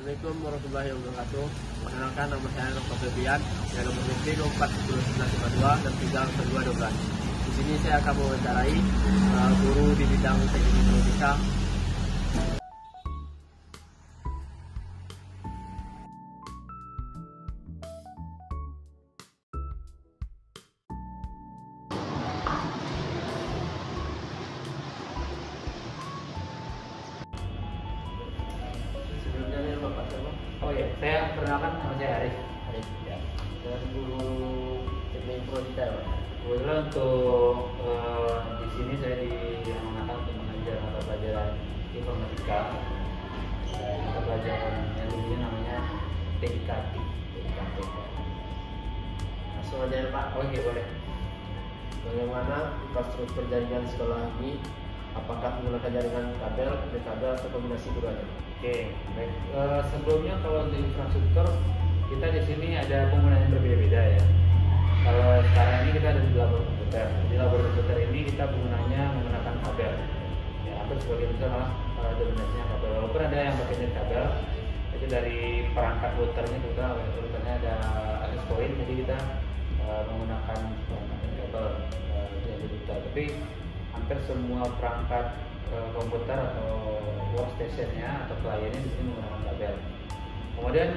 Assalamualaikum warahmatullahi wabarakatuh. Perkenalkan, nama saya Nova Febian, yang nomor HP 041952 dan 3212. Di sini saya akan mewawancarai guru di bidang teknik informatika. Sebelumnya ini Bapak siapa? Oh ya, saya perkenalkan nama saya Arif. Arif. Ya. Dan guru teknik informatika ya, Pak? Kebetulan untuk di sini saya diamanahkan untuk mengajar mata pelajaran informatika. Mata pelajaran yang dulunya namanya TIKT. Langsung aja ya, Pak. Oke, boleh. Bagaimana infrastruktur jaringan sekolah ini? Apakah menggunakan jaringan kabel, kabel atau kombinasi keduanya? Oke, baik. Sebelumnya kalau untuk infrastruktur kita di sini ada penggunaan yang berbeda-beda ya. Kalau sekarang ini kita ada di labor komputer. Di labor komputer ini kita penggunanya menggunakan kabel. Ya, hampir sebagian besar malah dominasinya kabel. Walaupun ada yang pakai net kabel, itu dari perangkat routernya juga. Routernya ada access point, jadi kita menggunakan perangkat net kabel yang di router. Tapi hampir semua perangkat komputer atau workstation-nya atau kliennya di sini menggunakan kabel. Kemudian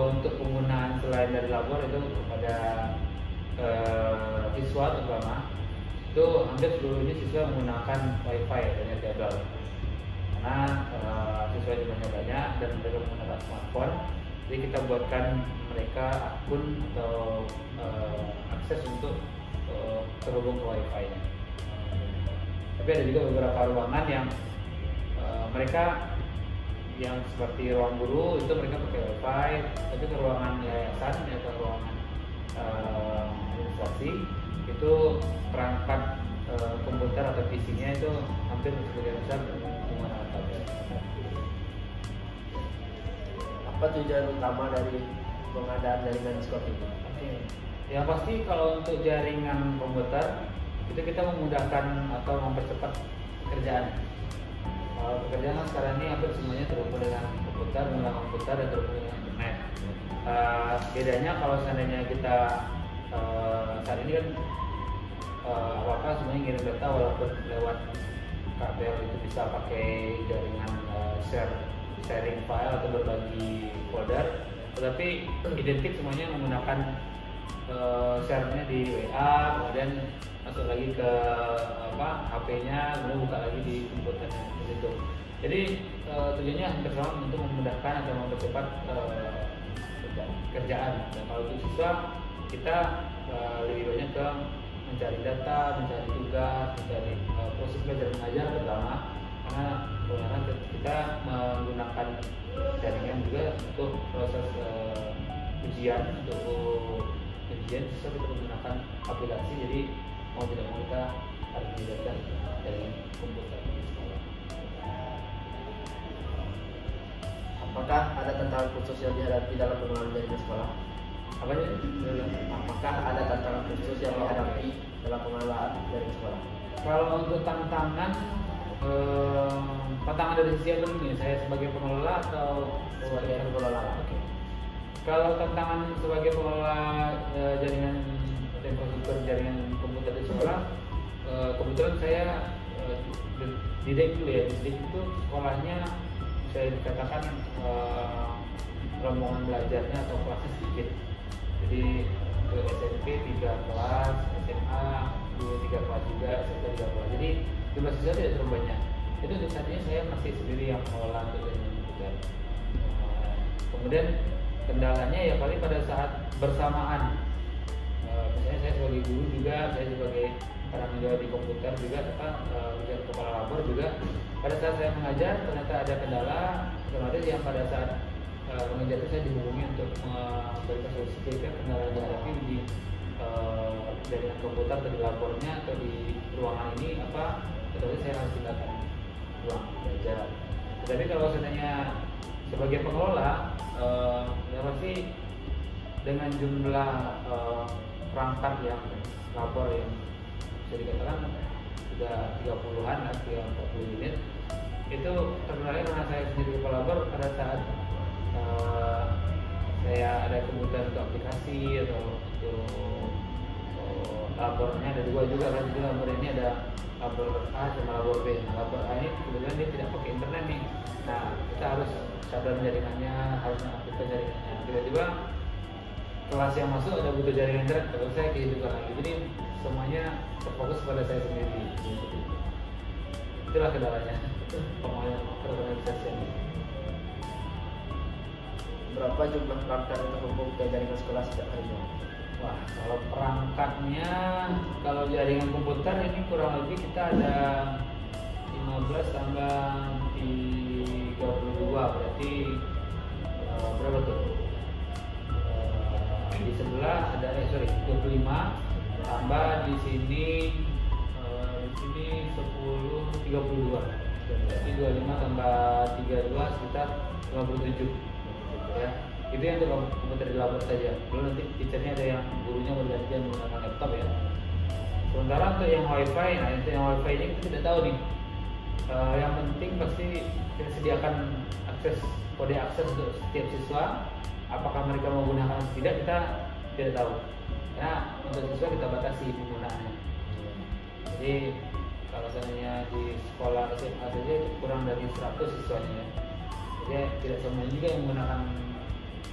untuk penggunaan selain dari labor itu pada siswa terutama itu hampir seluruhnya siswa menggunakan wifi dan kabel karena siswa di banyak dan mereka menggunakan smartphone, jadi kita buatkan mereka akun atau akses untuk terhubung ke wifi-nya. Tapi ada juga beberapa ruangan yang mereka yang seperti ruang guru itu mereka pakai wifi, tapi ke ruangan yayasan atau ruangan administrasi itu perangkat komputer atau PC-nya itu hampir sebagian besar menggunakan kabel. Apa tujuan utama dari pengadaan jaringan sekolah ini? Oke. Ya pasti kalau untuk jaringan komputer itu kita memudahkan atau mempercepat pekerjaan. Pekerjaan sekarang ini hampir semuanya terhubung dengan komputer, menggunakan komputer dan terhubung dengan internet. Bedanya kalau seandainya kita saat ini kan apakah semuanya ngirim data walaupun lewat kabel itu bisa pakai jaringan sharing file atau berbagi folder, tetapi identik semuanya menggunakan share-nya di WA, kemudian masuk lagi ke HP-nya, kemudian buka lagi di komputernya gitu. Jadi tujuannya hampir sama untuk memudahkan atau mempercepat kerjaan. Dan kalau untuk siswa kita lebih banyak ke mencari data, mencari tugas, mencari proses belajar mengajar terutama karena kebenaran kita menggunakan jaringan juga untuk proses ujian siswa kita menggunakan aplikasi, jadi mau tidak mau kita harus melibatkan dari komputer di sekolah. Apakah ada tantangan khusus yang dihadapi dalam pengelolaan jaringan sekolah? Apa aja? Apakah ada tantangan khusus yang dihadapi dalam pengelolaan jaringan sekolah? Kalau untuk tantangan dari sisi apa nih? Saya sebagai pengelola atau Sebagai pengelola? Oke. Kalau tantangan sebagai pengelola jaringan infrastruktur jaringan komputer di sekolah, kebetulan saya didik dulu ya. Didik itu sekolahnya saya dikatakan rombongan belajarnya atau kelasnya sedikit. Jadi ke SMP 3 kelas, SMA 2-3 kelas juga, SMP 3 kelas. Jadi jumlah siswa tidak terlalu banyak. Itu untuk saat ini saya masih sendiri yang mengelola untuk jaringan komputer. Kemudian kendalanya ya paling pada saat bersamaan. Misalnya saya sebagai guru juga, saya sebagai orang mengajar di komputer juga, menjadi kepala labor juga. Pada saat saya mengajar ternyata ada kendala, otomatis yang pada saat mengajar itu saya dihubungi untuk memberikan solusi kira kendala yang dihadapi di jaringan komputer atau di labornya atau di ruangan ini apa, otomatis saya harus tinggalkan ruang belajar. Tetapi kalau seandainya sebagai pengelola, ya pasti dengan jumlah perangkat yang labor yang bisa dikatakan sudah 30-an atau 40 unit, itu sebenarnya karena saya sendiri kepala labor pada saat kayak ada kebutuhan untuk aplikasi atau untuk labornya ada dua juga kan. Jadi labor ini ada labor A sama labor B. Nah, labor A ini kebetulan dia tidak pakai internet nih. Nah, kita harus shutdown jaringannya, harus mengaktifkan jaringannya. Tiba-tiba kelas yang masuk ada butuh jaringan internet, kalau saya kehidupkan lagi. Jadi semuanya terfokus pada saya sendiri. Itulah kendalanya terorganisasi. Berapa jumlah perangkat yang terhubung ke jaringan sekolah setiap harinya? Wah, kalau perangkatnya, kalau jaringan komputer ini kurang lebih kita ada 15 tambah 32, berarti berapa tuh? Di sebelah ada 25 tambah di sini 10 32. Jadi 25 tambah 32 sekitar 57. Ya, itu yang untuk komputer di labor saja. Belum nanti teachernya ada yang gurunya bergantian menggunakan laptop ya. Sementara untuk yang wifi, nah itu yang wifi ini kita tidak tahu nih. Yang penting pasti kita sediakan akses, kode akses untuk setiap siswa. Apakah mereka mau gunakan atau tidak kita tidak tahu. Ya, untuk siswa kita batasi penggunaannya. Jadi kalau seandainya di sekolah SMA saja kurang dari 100 siswanya ya. Jadi tidak semuanya juga yang menggunakan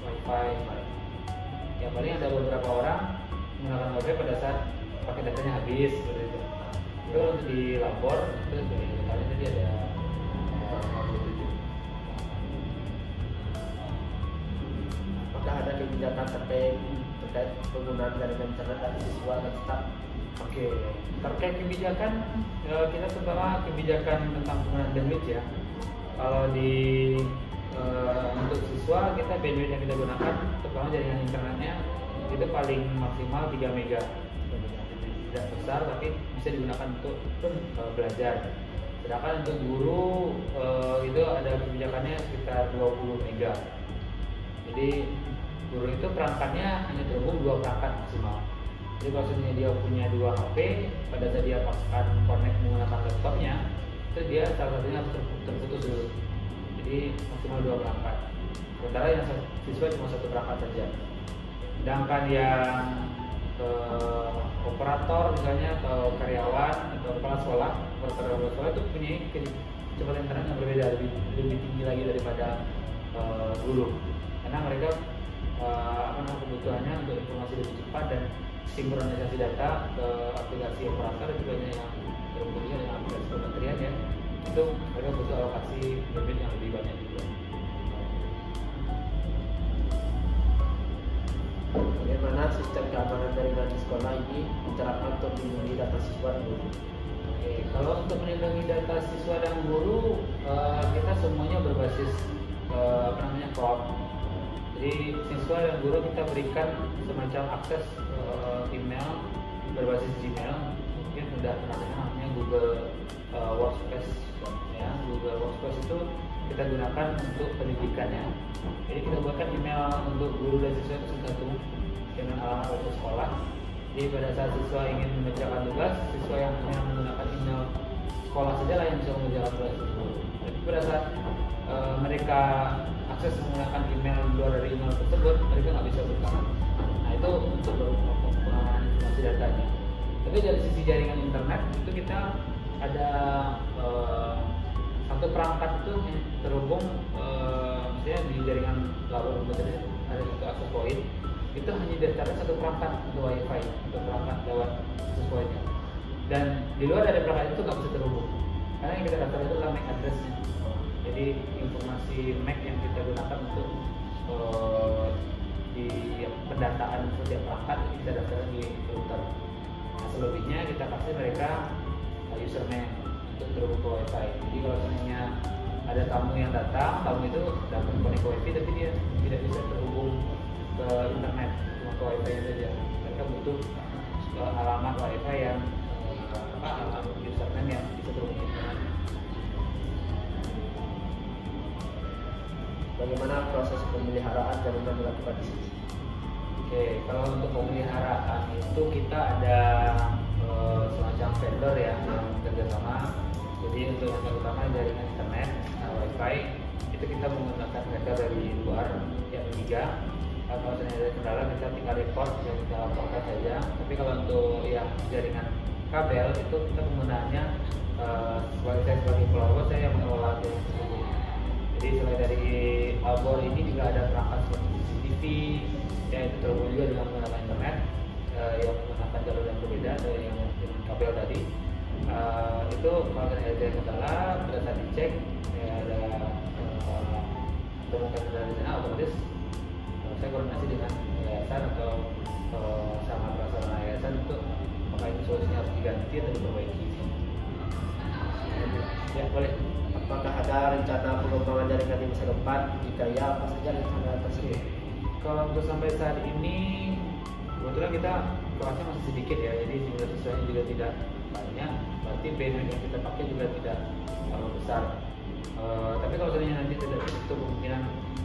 wifi. Yang paling ada beberapa orang menggunakan wifi pada saat pakai datanya habis seperti itu. Itu untuk di labor itu kali tadi ada 57. Apakah ada kebijakan terkait penggunaan jaringan internet dari siswa dan staf? Oke, terkait kebijakan kita pertama kebijakan tentang penggunaan bandwidth ya. Kalau di untuk siswa kita bandwidth yang kita gunakan terutama jaringan internetnya itu paling maksimal 3 mega. Tidak besar tapi bisa digunakan untuk belajar. Sedangkan untuk guru itu ada kebijakannya sekitar 20 mega. Jadi guru itu perangkatnya hanya terhubung 2 perangkat maksimal. Jadi kalau misalnya dia punya 2 HP, pada saat dia akan connect menggunakan laptopnya, itu dia salah satunya harus terputus dulu. Jadi maksimal 2 perangkat. Sementara yang siswa cuma 1 perangkat saja. Sedangkan yang operator misalnya atau karyawan atau kepala sekolah itu punya kecepatan internet yang berbeda, lebih tinggi lagi daripada guru. Karena mereka kebutuhannya untuk informasi lebih cepat dan sinkronisasi data ke aplikasi operator juga yang terhubungnya dengan aplikasi kementerian ya, itu mereka butuh alokasi bandwidth yang lebih banyak juga. Bagaimana sistem keamanan jaringan di sekolah ini diterapkan untuk melindungi data siswa dan guru? Oke, kalau untuk melindungi data siswa dan guru kita semuanya berbasis cloud. Jadi siswa dan guru kita berikan semacam akses email berbasis Gmail. Mungkin sudah pernah dengar namanya Google Workspace ya. Google Workspace itu kita gunakan untuk pendidikannya. Jadi kita buatkan email untuk guru dan siswa itu satu dengan alamat website sekolah. Jadi pada saat siswa ingin mengerjakan tugas, siswa yang hanya menggunakan email sekolah saja lah yang bisa mengerjakan tugas tersebut. Tapi pada saat mereka akses menggunakan email luar dari email tersebut, mereka nggak bisa buka. Nah itu untuk pengamanan informasi datanya. Tapi dari sisi jaringan internet itu kita ada satu perangkat itu yang terhubung misalnya di jaringan labor komputer ada satu akses point, itu hanya daftarkan satu perangkat untuk wifi, untuk perangkat lewat akses pointnya. Dan di luar dari perangkat itu nggak bisa terhubung karena yang kita daftar itu adalah MAC addressnya. Jadi informasi MAC yang kita gunakan untuk di pendataan setiap perangkat kita daftarkan di router. Nah selebihnya kita kasih mereka username untuk terhubung ke wifi. Jadi kalau misalnya ada tamu yang datang, tamu itu dapat konek wifi tapi dia tidak bisa terhubung ke internet, cuma ke wifi saja. Mereka butuh alamat wifi yang alamat username yang bisa terhubung ke internet. Bagaimana proses pemeliharaan jaringan dilakukan di sini? Oke, kalau untuk pemeliharaan itu kita ada semacam vendor ya yang kerjasama. Jadi untuk yang terutama jaringan internet, wifi itu kita menggunakan vendor dari luar yang 3. Kalau ada kendala kita tinggal report dan kita laporkan saja. Tapi kalau untuk yang jaringan kabel itu kita penggunaannya sebagai pelopor, saya yang mengelola jaringan tersebut. Jadi selain dari outboard ini juga ada perangkat seperti CCTV, ya itu terhubung juga dengan menggunakan internet yang menggunakan jalur yang berbeda dari yang dengan kabel tadi. Itu kalau ada kendala pada saat dicek ya ada temukan kendala di sana, otomatis saya koordinasi dengan yayasan atau sama perasaan yayasan untuk apakah ini solusinya harus diganti atau diperbaiki. Ya boleh. Apakah ada rencana pengembangan jaringan di masa depan? Jika ya, apa saja rencana tersebut? Kalau untuk sampai saat ini kebetulan kita kelasnya masih sedikit ya, jadi jumlah siswanya juga tidak banyak. Berarti bandwidth yang kita pakai juga tidak terlalu besar. Tapi kalau seandainya nanti tidak itu kemungkinan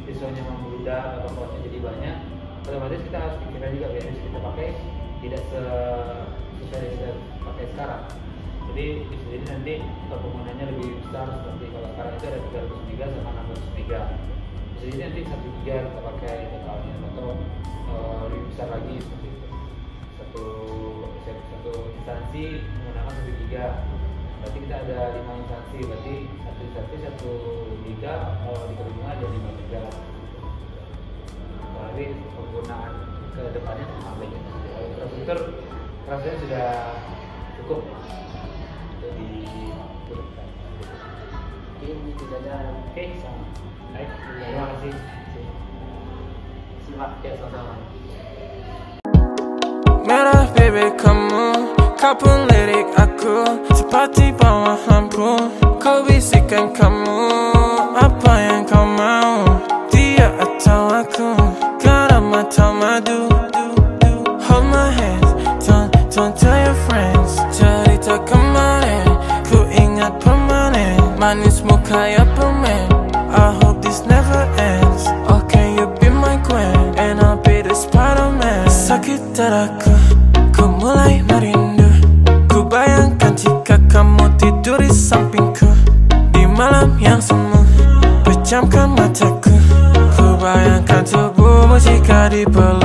siswanya membludak atau kelasnya jadi banyak, otomatis kita harus pikirkan juga bandwidth kita pakai tidak sesuai yang kita pakai sekarang. Jadi bisa jadi nanti penggunanya lebih besar, seperti kalau sekarang itu ada 300 MB sama 600 MB. Bisa jadi nanti 1 GB kita pakai totalnya, atau lebih besar lagi seperti itu. Satu instansi menggunakan 1 GB. Berarti kita ada 5 instansi, berarti satu instansi 1 GB diterima ada 5 GB. Jadi penggunaan ke depannya sama baiknya. Infrastruktur rasanya sudah cukup diturunkan. Oke, itu saja. Oke, sama. Baik, terima kasih. Simak ya sama-sama. Merah bebek kamu, kapan lirik aku, seperti bawah lampu. Kau bisikan kamu, apa yang kau mau, dia atau aku, karena mata madu. Hold my hands, don't tell your friends. Cerita kemarin, ku ingat permanen, manismu kayak permen. I hope this never ends. Oh, can you be my Gwen, and I'll be the Spider-Man. Sakit dadaku, ku mulai merindu. Ku bayangkan jika kamu tidur di sampingku di malam yang semu. Pejamkan mataku, ku bayangkan tubuhmu jika dipeluk.